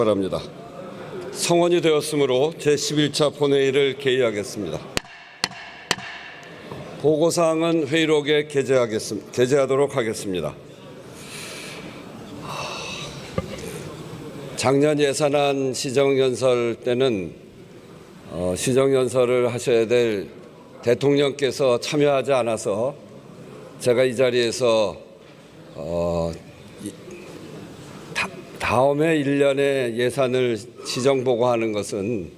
바랍니다. 성원이 되었으므로 제11차 본회의를 개의하겠습니다. 보고사항은 회의록에 게재하도록 하겠습니다. 작년 예산안 시정연설 때는 시정연설을 하셔야 될 대통령께서 참여하지 않아서 제가 이 자리에서 다음해 1년의 예산을 시정보고하는 것은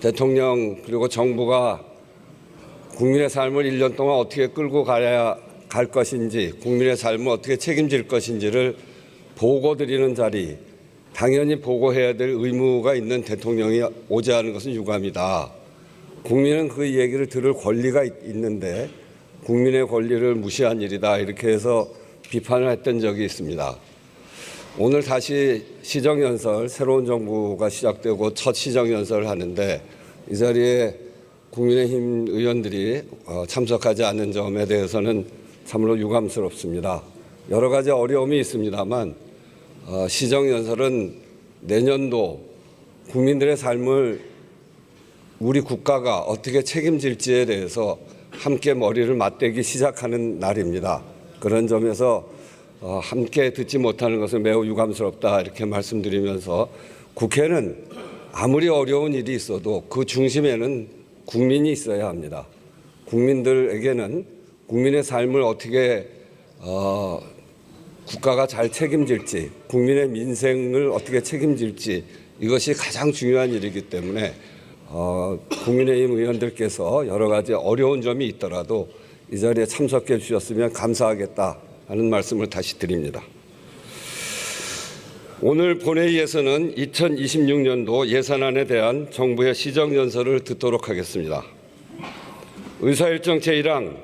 대통령 그리고 정부가 국민의 삶을 1년 동안 어떻게 끌고 갈 것인지, 국민의 삶을 어떻게 책임질 것인지를 보고드리는 자리, 당연히 보고해야 될 의무가 있는 대통령이 오지 않은 것은 유감이다. 국민은 그 얘기를 들을 권리가 있는데 국민의 권리를 무시한 일이다. 이렇게 해서 비판을 했던 적이 있습니다. 오늘 다시 시정연설, 새로운 정부가 시작되고 첫 시정연설을 하는데 이 자리에 국민의힘 의원들이 참석하지 않는 점에 대해서는 참으로 유감스럽습니다. 여러 가지 어려움이 있습니다만 시정연설은 내년도 국민들의 삶을 우리 국가가 어떻게 책임질지에 대해서 함께 머리를 맞대기 시작하는 날입니다. 그런 점에서 함께 듣지 못하는 것은 매우 유감스럽다 이렇게 말씀드리면서 국회는 아무리 어려운 일이 있어도 그 중심에는 국민이 있어야 합니다. 국민들에게는 국민의 삶을 어떻게 국가가 잘 책임질지, 국민의 민생을 어떻게 책임질지 이것이 가장 중요한 일이기 때문에 국민의힘 의원들께서 여러 가지 어려운 점이 있더라도 이 자리에 참석해 주셨으면 감사하겠다 하는 말씀을 다시 드립니다. 오늘 본회의에서는 2026년도 예산안에 대한 정부의 시정연설을 듣도록 하겠습니다. 의사일정 제1항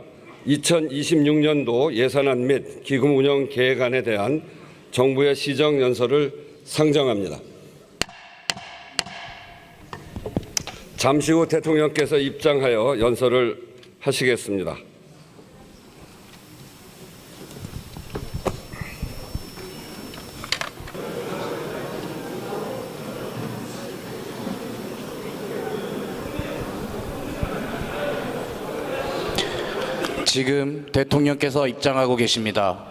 2026년도 예산안 및 기금 운영 계획안에 대한 정부의 시정연설을 상정합니다. 잠시 후 대통령께서 입장하여 연설을 하시겠습니다. 지금 대통령께서 입장하고 계십니다.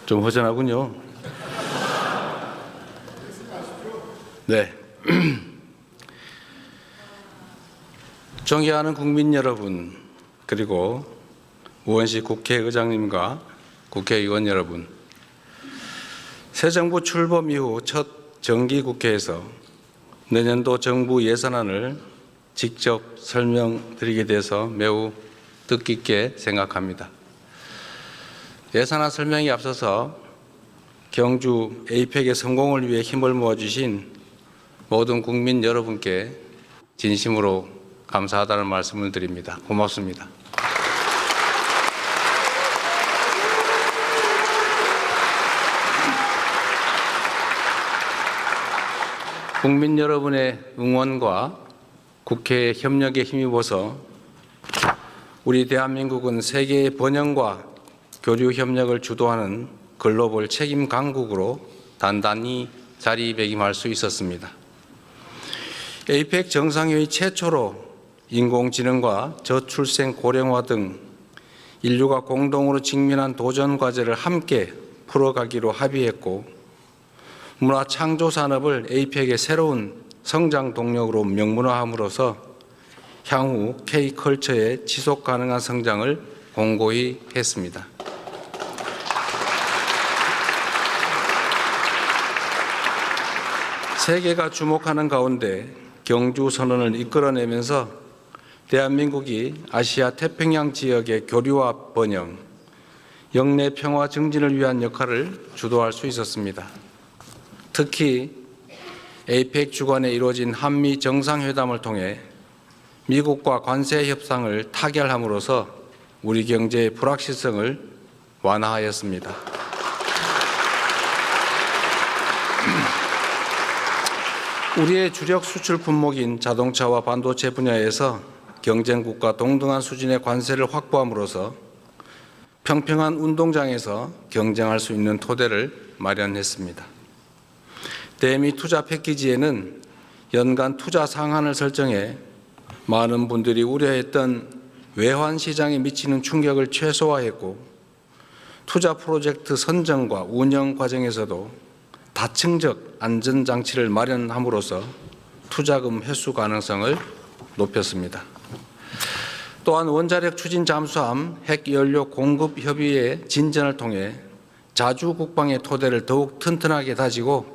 좀 허전하군요. 네. 존경하는 국민 여러분, 그리고 우원식 국회의장님과 국회의원 여러분, 새 정부 출범 이후 첫 정기국회에서 내년도 정부 예산안을 직접 설명드리게 돼서 매우 뜻깊게 생각합니다. 예산안 설명에 앞서서 경주 에이펙의 성공을 위해 힘을 모아주신 모든 국민 여러분께 진심으로 감사하다는 말씀을 드립니다. 고맙습니다. 국민 여러분의 응원과 국회의 협력에 힘입어서 우리 대한민국은 세계의 번영과 교류 협력을 주도하는 글로벌 책임 강국으로 단단히 자리매김할 수 있었습니다. 에이펙 정상회의 최초로 인공지능과 저출생 고령화 등 인류가 공동으로 직면한 도전 과제를 함께 풀어가기로 합의했고, 문화 창조 산업을 에이펙의 새로운 성장 동력으로 명문화함으로써 향후 K컬처의 지속 가능한 성장을 공고히 했습니다. 세계가 주목하는 가운데 경주 선언을 이끌어내면서 대한민국이 아시아 태평양 지역의 교류와 번영, 영내 평화 증진을 위한 역할을 주도할 수 있었습니다. 특히 에이펙 주관에 이루어진 한미 정상회담을 통해 미국과 관세 협상을 타결함으로써 우리 경제의 불확실성을 완화하였습니다. 우리의 주력 수출 품목인 자동차와 반도체 분야에서 경쟁국과 동등한 수준의 관세를 확보함으로써 평평한 운동장에서 경쟁할 수 있는 토대를 마련했습니다. 대미 투자 패키지에는 연간 투자 상한을 설정해 많은 분들이 우려했던 외환 시장에 미치는 충격을 최소화했고, 투자 프로젝트 선정과 운영 과정에서도 다층적 안전장치를 마련함으로써 투자금 회수 가능성을 높였습니다. 또한 원자력 추진 잠수함 핵연료 공급 협의의 진전을 통해 자주 국방의 토대를 더욱 튼튼하게 다지고,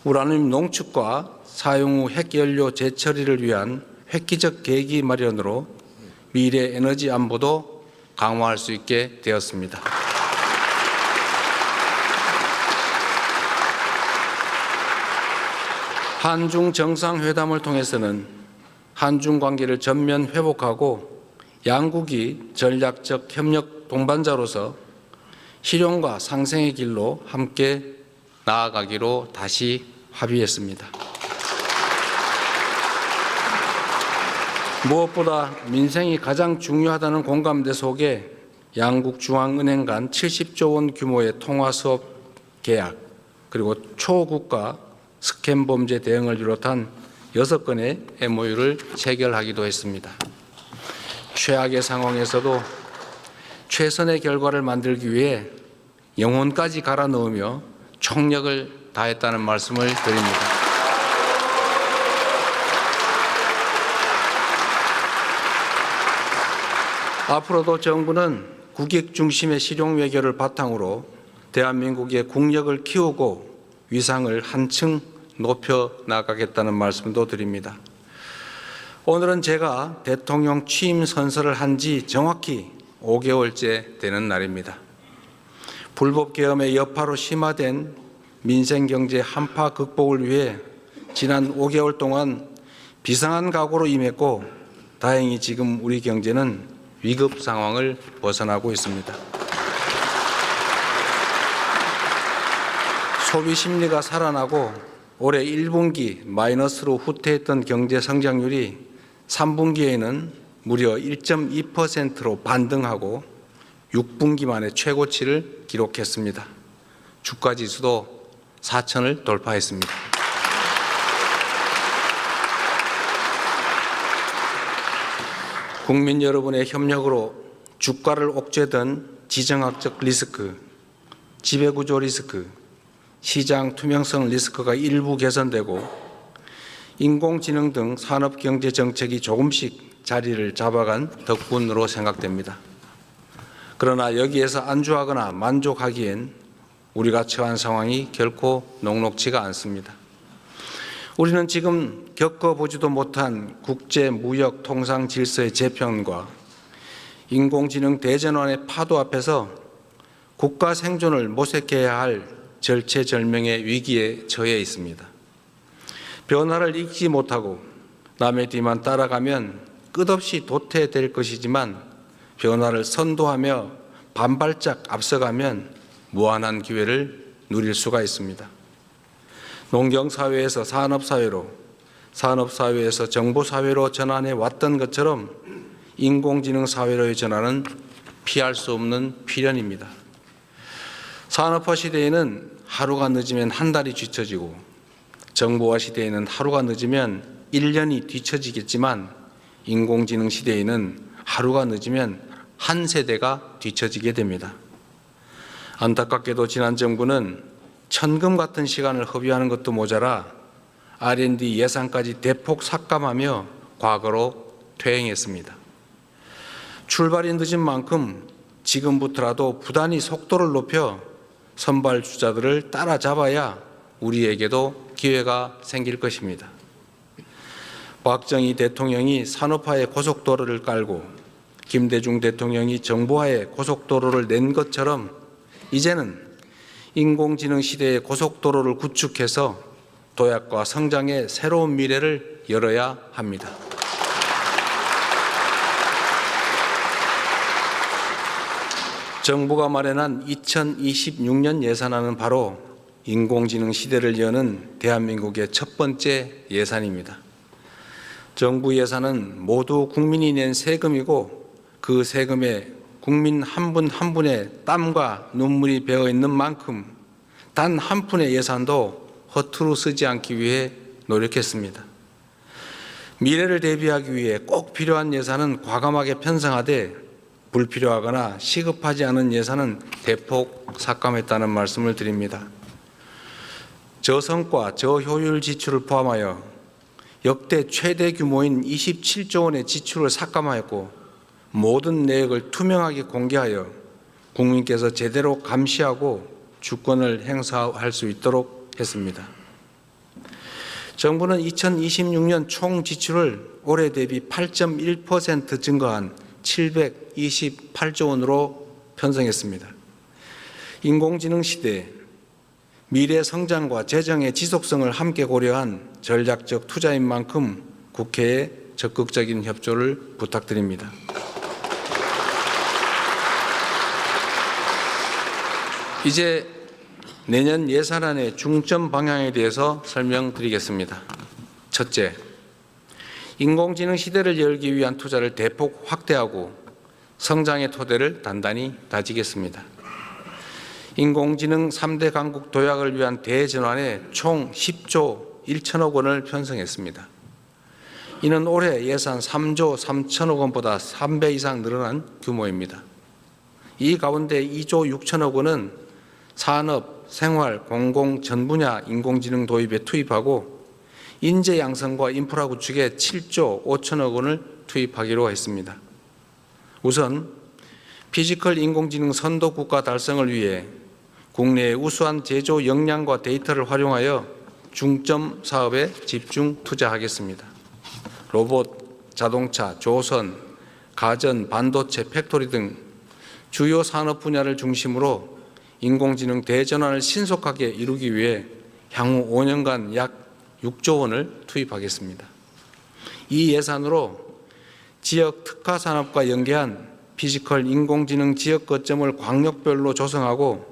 우라늄 농축과 사용 후 핵연료 재처리를 위한 획기적 계기 마련으로 미래 에너지 안보도 강화할 수 있게 되었습니다. 한중 정상회담을 통해서는 한중 관계를 전면 회복하고 양국이 전략적 협력 동반자로서 실용과 상생의 길로 함께 나아가기로 다시 합의했습니다. 무엇보다 민생이 가장 중요하다는 공감대 속에 양국 중앙은행 간 70조 원 규모의 통화수업 계약, 그리고 초국가 스캠 범죄 대응을 비롯한 6건의 MOU를 체결하기도 했습니다. 최악의 상황에서도 최선의 결과를 만들기 위해 영혼까지 갈아 넣으며 총력을 다했다는 말씀을 드립니다. 앞으로도 정부는 국익 중심의 실용 외교를 바탕으로 대한민국의 국력을 키우고 위상을 한층 높여 나가겠다는 말씀도 드립니다. 오늘은 제가 대통령 취임 선서를 한 지 정확히 5개월째 되는 날입니다. 불법 계엄의 여파로 심화된 민생경제 한파 극복을 위해 지난 5개월 동안 비상한 각오로 임했고, 다행히 지금 우리 경제는 위급 상황을 벗어나고 있습니다. 소비 심리가 살아나고 올해 1분기 마이너스로 후퇴했던 경제 성장률이 3분기에는 무려 1.2%로 반등하고 6분기 만에 최고치를 기록했습니다. 주가 지수도 4,000을 돌파했습니다. 국민 여러분의 협력으로 주가를 옥죄던 지정학적 리스크, 지배구조 리스크, 시장 투명성 리스크가 일부 개선되고 인공지능 등 산업경제 정책이 조금씩 자리를 잡아간 덕분으로 생각됩니다. 그러나 여기에서 안주하거나 만족하기엔 우리가 처한 상황이 결코 녹록지가 않습니다. 우리는 지금 겪어보지도 못한 국제 무역 통상 질서의 재편과 인공지능 대전환의 파도 앞에서 국가 생존을 모색해야 할 절체절명의 위기에 처해 있습니다. 변화를 읽지 못하고 남의 뒤만 따라가면 끝없이 도태될 것이지만 변화를 선도하며 반발짝 앞서가면 무한한 기회를 누릴 수가 있습니다. 농경사회에서 산업사회로, 산업사회에서 정보사회로 전환해 왔던 것처럼 인공지능 사회로의 전환은 피할 수 없는 필연입니다. 산업화 시대에는 하루가 늦으면 한 달이 뒤처지고 정보화 시대에는 하루가 늦으면 1년이 뒤처지겠지만 인공지능 시대에는 하루가 늦으면 한 세대가 뒤처지게 됩니다. 안타깝게도 지난 정부는 천금 같은 시간을 허비하는 것도 모자라 R&D 예산까지 대폭 삭감하며 과거로 퇴행했습니다. 출발이 늦은 만큼 지금부터라도 부단히 속도를 높여 선발주자들을 따라잡아야 우리에게도 기회가 생길 것입니다. 박정희 대통령이 산업화의 고속도로를 깔고 김대중 대통령이 정보화의 고속도로를 낸 것처럼 이제는 인공지능 시대의 고속도로를 구축해서 도약과 성장의 새로운 미래를 열어야 합니다. 정부가 마련한 2026년 예산안은 바로 인공지능 시대를 여는 대한민국의 첫 번째 예산입니다. 정부 예산은 모두 국민이 낸 세금이고 그 세금에 국민 한 분 한 분의 땀과 눈물이 배어 있는 만큼 단 한 푼의 예산도 허투루 쓰지 않기 위해 노력했습니다. 미래를 대비하기 위해 꼭 필요한 예산은 과감하게 편성하되 불필요하거나 시급하지 않은 예산은 대폭 삭감했다는 말씀을 드립니다. 저성과 저효율 지출을 포함하여 역대 최대 규모인 27조 원의 지출을 삭감하였고 모든 내역을 투명하게 공개하여 국민께서 제대로 감시하고 주권을 행사할 수 있도록 했습니다. 정부는 2026년 총 지출을 올해 대비 8.1% 증가한 728조 원으로 편성했습니다. 인공지능 시대 미래 성장과 재정의 지속성을 함께 고려한 전략적 투자인 만큼 국회에 적극적인 협조를 부탁드립니다. 이제 내년 예산안의 중점 방향에 대해서 설명드리겠습니다. 첫째, 인공지능 시대를 열기 위한 투자를 대폭 확대하고 성장의 토대를 단단히 다지겠습니다. 인공지능 3대 강국 도약을 위한 대전환에 총 10조 1천억 원을 편성했습니다. 이는 올해 예산 3조 3천억 원보다 3배 이상 늘어난 규모입니다. 이 가운데 2조 6천억 원은 산업, 생활, 공공 전 분야 인공지능 도입에 투입하고 인재 양성과 인프라 구축에 7조 5천억 원을 투입하기로 했습니다. 우선 피지컬 인공지능 선도 국가 달성을 위해 국내의 우수한 제조 역량과 데이터를 활용하여 중점 사업에 집중 투자하겠습니다. 로봇, 자동차, 조선, 가전, 반도체, 팩토리 등 주요 산업 분야를 중심으로 인공지능 대전환을 신속하게 이루기 위해 향후 5년간 약 6조 원을 투입하겠습니다. 이 예산으로 지역 특화 산업과 연계한 피지컬 인공지능 지역 거점을 광역별로 조성하고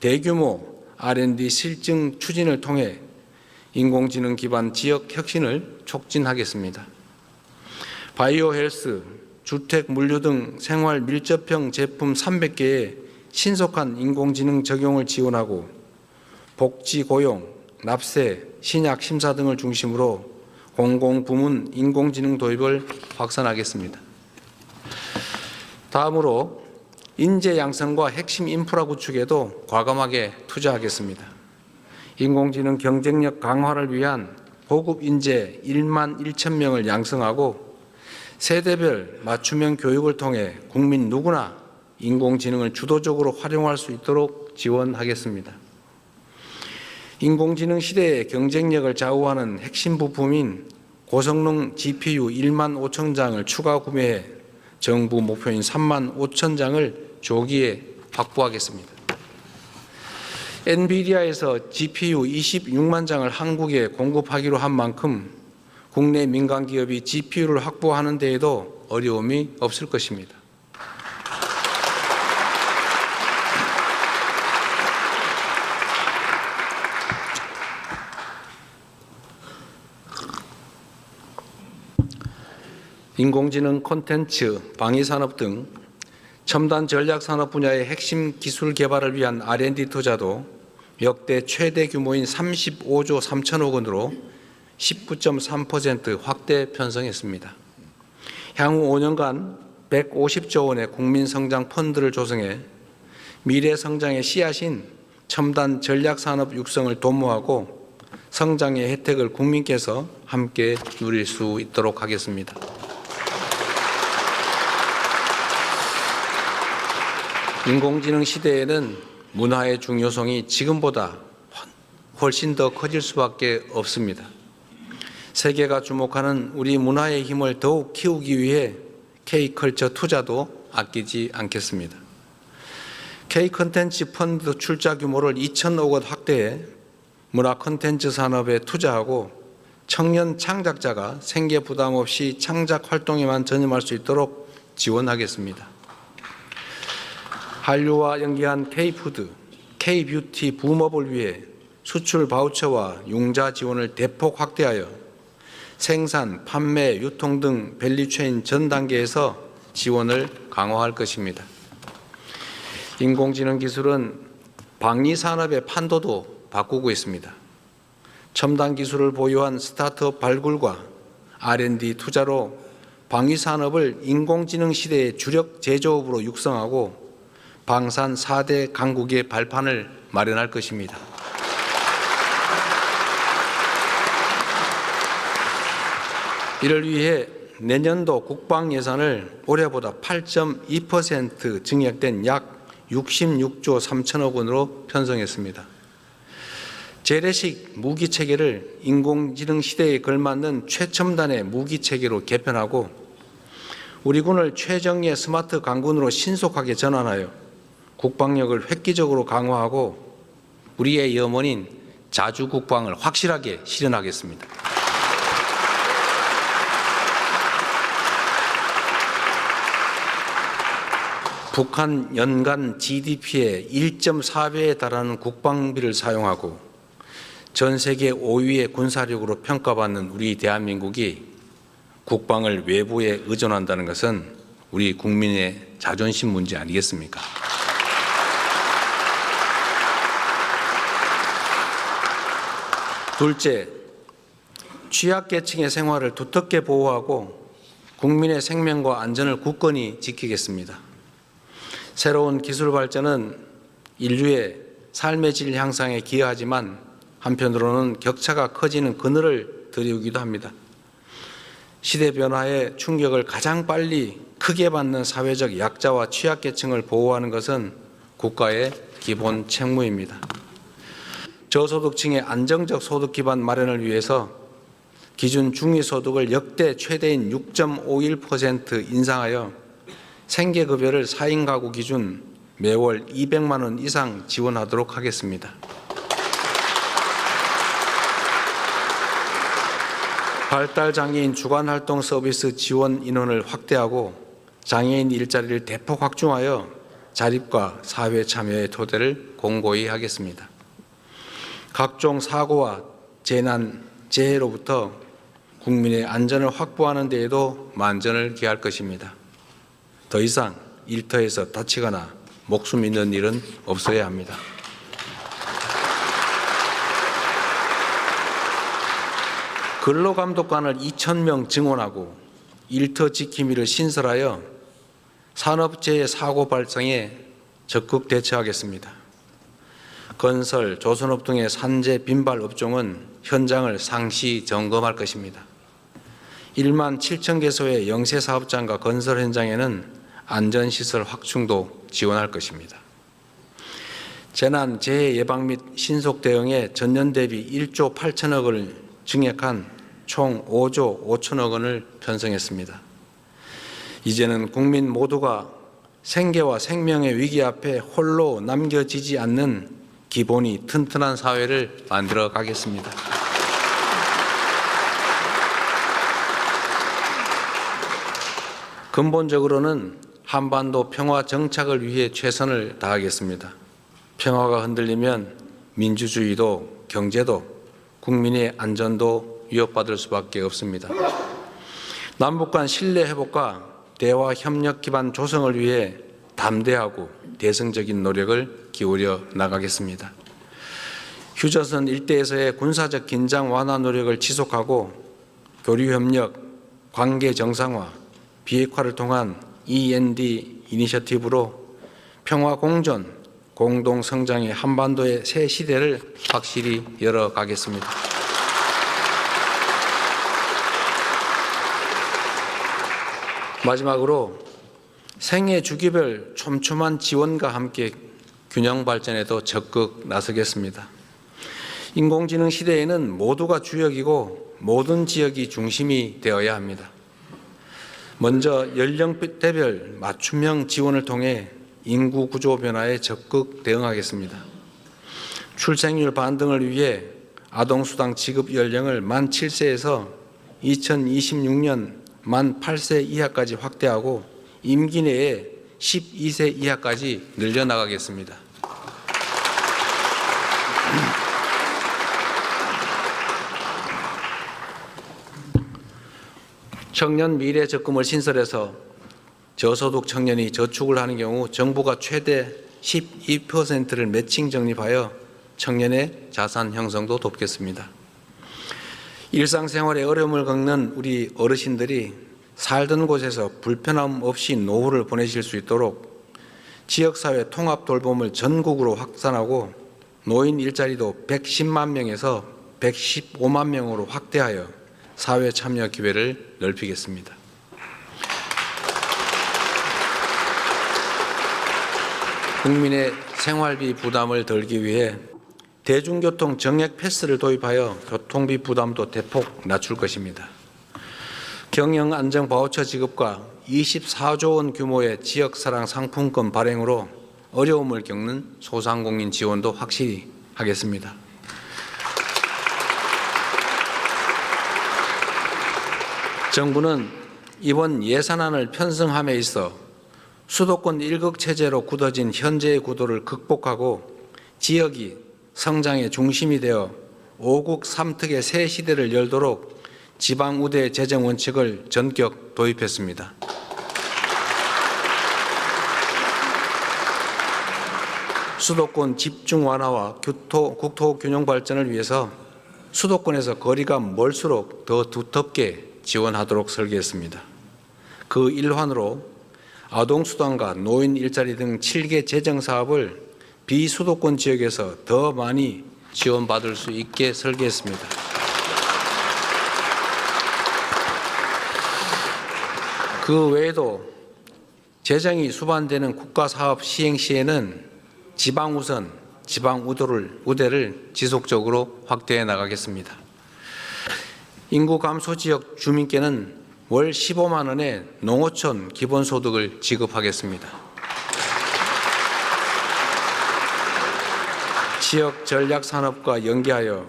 대규모 R&D 실증 추진을 통해 인공지능 기반 지역 혁신을 촉진하겠습니다. 바이오 헬스, 주택 물류 등 생활 밀접형 제품 300개의 신속한 인공지능 적용을 지원하고 복지 고용, 납세, 신약 심사 등을 중심으로 공공부문 인공지능 도입을 확산하겠습니다. 다음으로 인재 양성과 핵심 인프라 구축에도 과감하게 투자하겠습니다. 인공지능 경쟁력 강화를 위한 고급 인재 1만 1천 명을 양성하고 세대별 맞춤형 교육을 통해 국민 누구나 인공지능을 주도적으로 활용할 수 있도록 지원하겠습니다. 인공지능 시대의 경쟁력을 좌우하는 핵심 부품인 고성능 GPU 1만 5천 장을 추가 구매해 정부 목표인 3만 5천 장을 조기에 확보하겠습니다. 엔비디아에서 GPU 26만 장을 한국에 공급하기로 한 만큼 국내 민간 기업이 GPU를 확보하는 데에도 어려움이 없을 것입니다. 인공지능 콘텐츠, 방위산업 등 첨단 전략산업 분야의 핵심 기술 개발을 위한 R&D 투자도 역대 최대 규모인 35조 3천억 원으로 19.3% 확대 편성했습니다. 향후 5년간 150조 원의 국민성장 펀드를 조성해 미래 성장의 씨앗인 첨단 전략산업 육성을 도모하고 성장의 혜택을 국민께서 함께 누릴 수 있도록 하겠습니다. 인공지능 시대에는 문화의 중요성이 지금보다 훨씬 더 커질 수밖에 없습니다. 세계가 주목하는 우리 문화의 힘을 더욱 키우기 위해 K컬처 투자도 아끼지 않겠습니다. K콘텐츠 펀드 출자 규모를 2천억 원 확대해 문화 콘텐츠 산업에 투자하고 청년 창작자가 생계 부담 없이 창작 활동에만 전념할 수 있도록 지원하겠습니다. 한류와 연계한 K푸드, K뷰티 붐업을 위해 수출 바우처와 융자 지원을 대폭 확대하여 생산, 판매, 유통 등 밸류체인 전 단계에서 지원을 강화할 것입니다. 인공지능 기술은 방위 산업의 판도도 바꾸고 있습니다. 첨단 기술을 보유한 스타트업 발굴과 R&D 투자로 방위 산업을 인공지능 시대의 주력 제조업으로 육성하고 방산 4대 강국의 발판을 마련할 것입니다. 이를 위해 내년도 국방 예산을 올해보다 8.2% 증액된 약 66조 3천억 원으로 편성했습니다. 재래식 무기 체계를 인공지능 시대에 걸맞는 최첨단의 무기 체계로 개편하고 우리 군을 최정예 스마트 강군으로 신속하게 전환하여 국방력을 획기적으로 강화하고 우리의 염원인 자주 국방을 확실하게 실현하겠습니다. 북한 연간 GDP의 1.4배에 달하는 국방비를 사용하고 전 세계 5위의 군사력으로 평가받는 우리 대한민국이 국방을 외부에 의존한다는 것은 우리 국민의 자존심 문제 아니겠습니까? 둘째, 취약계층의 생활을 두텁게 보호하고 국민의 생명과 안전을 굳건히 지키겠습니다. 새로운 기술 발전은 인류의 삶의 질 향상에 기여하지만 한편으로는 격차가 커지는 그늘을 드리우기도 합니다. 시대 변화의 충격을 가장 빨리 크게 받는 사회적 약자와 취약계층을 보호하는 것은 국가의 기본 책무입니다. 저소득층의 안정적 소득 기반 마련을 위해서 기준 중위소득을 역대 최대인 6.51% 인상하여 생계급여를 4인 가구 기준 매월 200만 원 이상 지원하도록 하겠습니다. 발달장애인 주간활동 서비스 지원 인원을 확대하고 장애인 일자리를 대폭 확충하여 자립과 사회 참여의 토대를 공고히 하겠습니다. 각종 사고와 재난, 재해로부터 국민의 안전을 확보하는 데에도 만전을 기할 것입니다. 더 이상 일터에서 다치거나 목숨 잃는 일은 없어야 합니다. 근로감독관을 2,000명 증원하고 일터 지킴이를 신설하여 산업재해 사고 발생에 적극 대처하겠습니다. 건설, 조선업 등의 산재 빈발 업종은 현장을 상시 점검할 것입니다. 1만 7천 개소의 영세 사업장과 건설 현장에는 안전시설 확충도 지원할 것입니다. 재난, 재해 예방 및 신속 대응에 전년 대비 1조 8천억 원을 증액한 총 5조 5천억 원을 편성했습니다. 이제는 국민 모두가 생계와 생명의 위기 앞에 홀로 남겨지지 않는 기본이 튼튼한 사회를 만들어 가겠습니다. 근본적으로는 한반도 평화 정착을 위해 최선을 다하겠습니다. 평화가 흔들리면 민주주의도 경제도 국민의 안전도 위협받을 수밖에 없습니다. 남북 간 신뢰 회복과 대화 협력 기반 조성을 위해 담대하고 대승적인 노력을 기울여 나가겠습니다. 휴전선 일대에서의 군사적 긴장 완화 노력을 지속하고 교류 협력, 관계 정상화, 비핵화를 통한 END 이니셔티브로 평화 공존, 공동 성장의 한반도의 새 시대를 확실히 열어가겠습니다. 마지막으로 생애 주기별 촘촘한 지원과 함께 균형 발전에도 적극 나서겠습니다. 인공지능 시대에는 모두가 주역이고 모든 지역이 중심이 되어야 합니다. 먼저 연령대별 맞춤형 지원을 통해 인구 구조 변화에 적극 대응하겠습니다. 출생률 반등을 위해 아동수당 지급 연령을 만 7세에서 2026년 만 8세 이하까지 확대하고 임기 내에 12세 이하까지 늘려나가겠습니다. 청년 미래 적금을 신설해서 저소득 청년이 저축을 하는 경우 정부가 최대 12%를 매칭 적립하여 청년의 자산 형성도 돕겠습니다. 일상생활에 어려움을 겪는 우리 어르신들이 살던 곳에서 불편함 없이 노후를 보내실 수 있도록 지역사회 통합 돌봄을 전국으로 확산하고 노인 일자리도 110만 명에서 115만 명으로 확대하여 사회 참여 기회를 넓히겠습니다. 국민의 생활비 부담을 덜기 위해 대중교통 정액 패스를 도입하여 교통비 부담도 대폭 낮출 것입니다. 경영 안정 바우처 지급과 24조 원 규모의 지역사랑 상품권 발행으로 어려움을 겪는 소상공인 지원도 확실히 하겠습니다. 정부는 이번 예산안을 편성함에 있어 수도권 1극 체제로 굳어진 현재의 구도를 극복하고 지역이 성장의 중심이 되어 5국 3특의 새 시대를 열도록 지방우대 재정 원칙을 전격 도입했습니다. 수도권 집중 완화와 국토 균형 발전을 위해서 수도권에서 거리가 멀수록 더 두텁게 지원하도록 설계했습니다. 그 일환으로 아동수당과 노인 일자리 등 7개 재정 사업을 비수도권 지역에서 더 많이 지원받을 수 있게 설계했습니다. 그 외에도 재정이 수반되는 국가사업 시행 시에는 지방우선, 지방우대를 지속적으로 확대해 나가겠습니다. 인구 감소 지역 주민께는 월 15만 원의 농어촌 기본소득을 지급하겠습니다. 지역 전략산업과 연계하여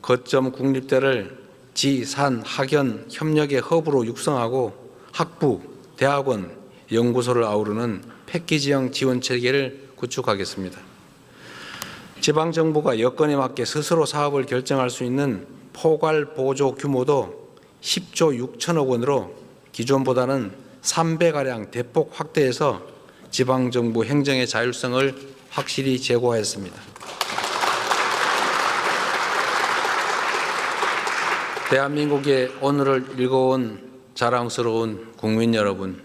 거점 국립대를 지, 산, 학연 협력의 허브로 육성하고 학부, 대학원, 연구소를 아우르는 패키지형 지원체계를 구축하겠습니다. 지방정부가 여건에 맞게 스스로 사업을 결정할 수 있는 포괄 보조 규모도 10조 6천억 원으로 기존보다는 3배가량 대폭 확대해서 지방정부 행정의 자율성을 확실히 제고하였습니다. 대한민국의 오늘을 읽어온 자랑스러운 국민 여러분,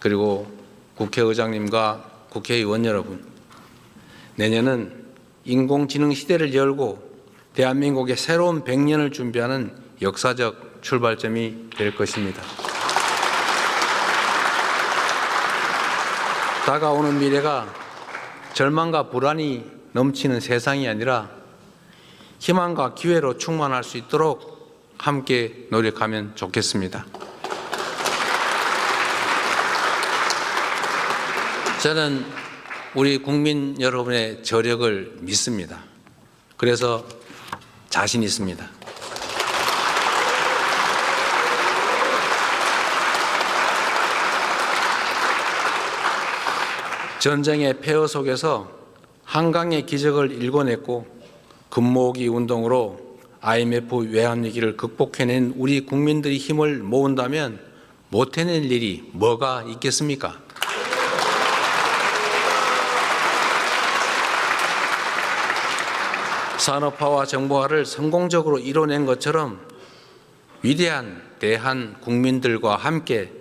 그리고 국회의장님과 국회의원 여러분, 내년은 인공지능 시대를 열고 대한민국의 새로운 100년을 준비하는 역사적 출발점이 될 것입니다. 다가오는 미래가 절망과 불안이 넘치는 세상이 아니라 희망과 기회로 충만할 수 있도록 함께 노력하면 좋겠습니다. 저는 우리 국민 여러분의 저력을 믿습니다. 그래서 자신 있습니다. 전쟁의 폐허 속에서 한강의 기적을 일궈냈고 금모으기 운동으로 IMF 외환위기를 극복해낸 우리 국민들이 힘을 모은다면 못해낼 일이 뭐가 있겠습니까? 산업화와 정보화를 성공적으로 이뤄낸 것처럼 위대한 대한 국민들과 함께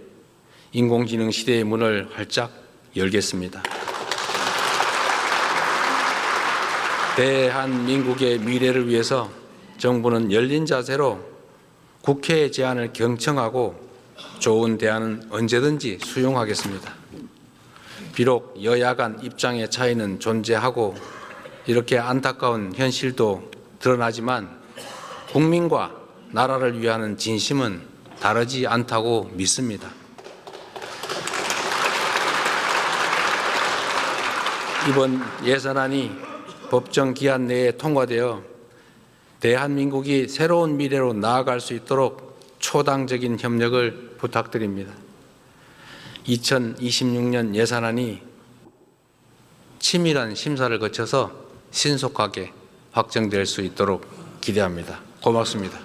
인공지능 시대의 문을 활짝 열겠습니다. 대한민국의 미래를 위해서 정부는 열린 자세로 국회의 제안을 경청하고 좋은 대안은 언제든지 수용하겠습니다. 비록 여야 간 입장의 차이는 존재하고 이렇게 안타까운 현실도 드러나지만 국민과 나라를 위하는 진심은 다르지 않다고 믿습니다. 이번 예산안이 법정 기한 내에 통과되어 대한민국이 새로운 미래로 나아갈 수 있도록 초당적인 협력을 부탁드립니다. 2026년 예산안이 치밀한 심사를 거쳐서 신속하게 확정될 수 있도록 기대합니다. 고맙습니다.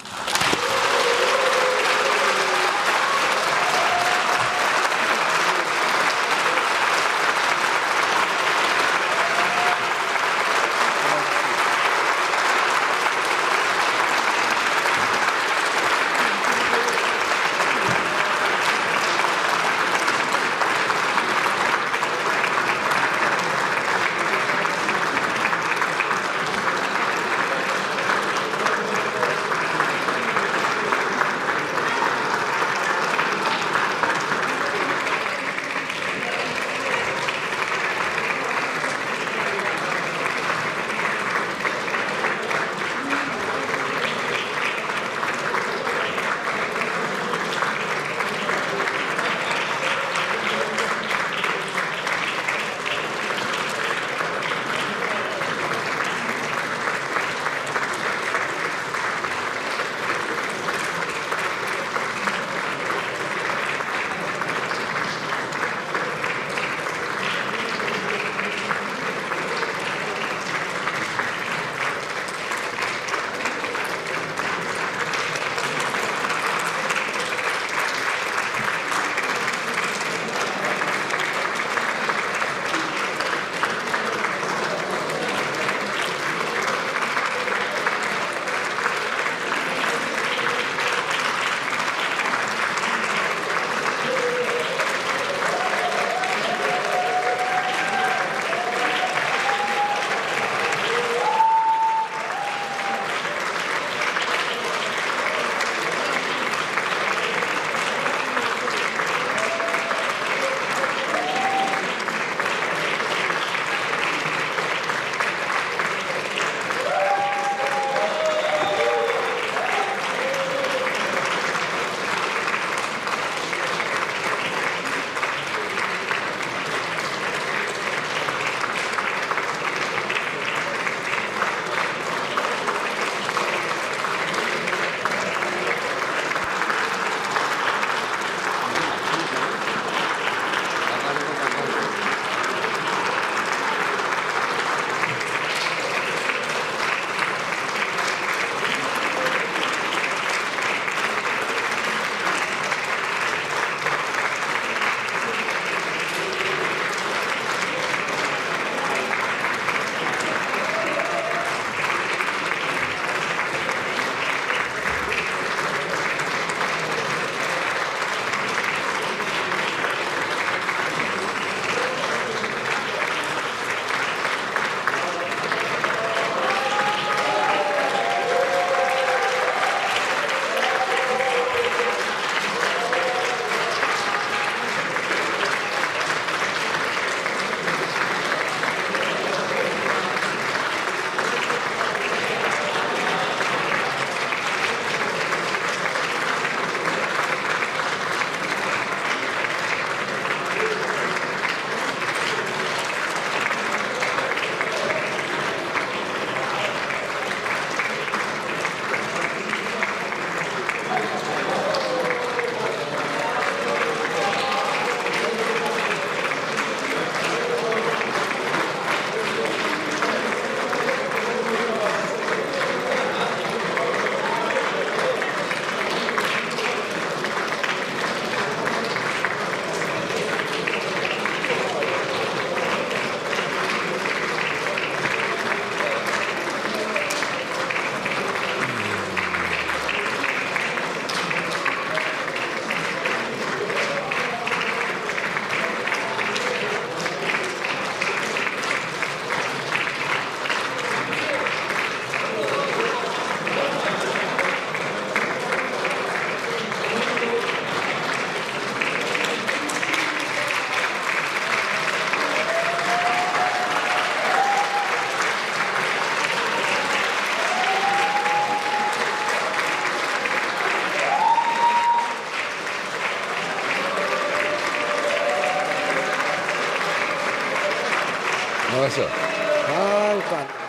나갔어. 아, 또 안-